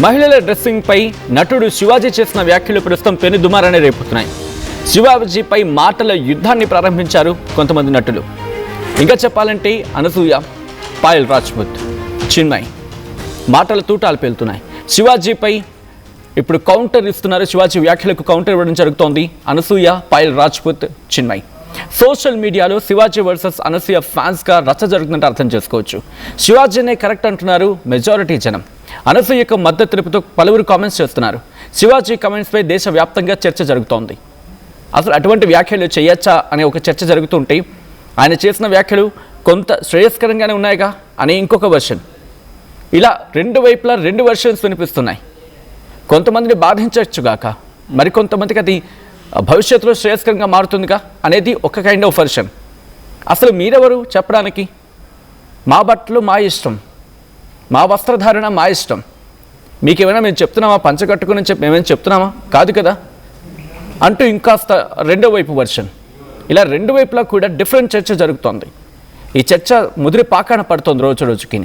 మహిళల డ్రెస్సింగ్ పై నటుడు శివాజీ చేసిన వ్యాఖ్యలు ప్రస్తుతం పెను దుమారాన్ని రేపుతున్నాయి. శివాజీపై మాటల యుద్ధాన్ని ప్రారంభించారు కొంతమంది నటులు. ఇంకా చెప్పాలంటే అనసూయ, పాయల్ రాజ్పుత్, చిన్మయ్ మాటల తూటాలు పేలుతున్నాయి. శివాజీపై ఇప్పుడు కౌంటర్ ఇస్తున్నారు. శివాజీ వ్యాఖ్యలకు కౌంటర్ ఇవ్వడం జరుగుతోంది. అనసూయ, పాయల్ రాజ్పుత్, చిన్మయ్. సోషల్ మీడియాలో శివాజీ వర్సెస్ అనసూయ ఫ్యాన్స్గా రచ్చ జరుగుతుందంటే అర్థం చేసుకోవచ్చు. శివాజీనే కరెక్ట్ అంటున్నారు మెజారిటీ జనం. అనసూయకు మద్దతు తెలుపుతూ పలువురు కామెంట్స్ చేస్తున్నారు. శివాజీ కామెంట్స్పై దేశవ్యాప్తంగా చర్చ జరుగుతోంది. అసలు అటువంటి వ్యాఖ్యలు చేయొచ్చా అనే ఒక చర్చ జరుగుతుంటే ఆయన చేసిన వ్యాఖ్యలు కొంత శ్రేయస్కరంగానే ఉన్నాయిగా అనే ఇంకొక వెర్షన్. ఇలా రెండు వైపులా రెండు వెర్షన్స్ వినిపిస్తున్నాయి. కొంతమందిని బాధించవచ్చుగాక, మరికొంతమందికి అది భవిష్యత్తులో శ్రేయస్కరంగా మారుతుందిగా అనేది ఒక కైండ్ ఆఫ్ వెర్షన్. అసలు మీరెవరు చెప్పడానికి? మా బట్టలు మా ఇష్టం, మా వస్త్రధారణ మా ఇష్టం, మీకేమైనా మేము చెప్తున్నామా? పంచకట్టుకుని చెప్పి మేమేమైనా చెప్తున్నామా? కాదు కదా అంటూ ఇంకాస్త రెండో వైపు వెర్షన్. ఇలా రెండు వైపులా కూడా డిఫరెంట్ చర్చ జరుగుతోంది. ఈ చర్చ ముదిరి పాకాన పడుతోంది రోజు రోజుకి.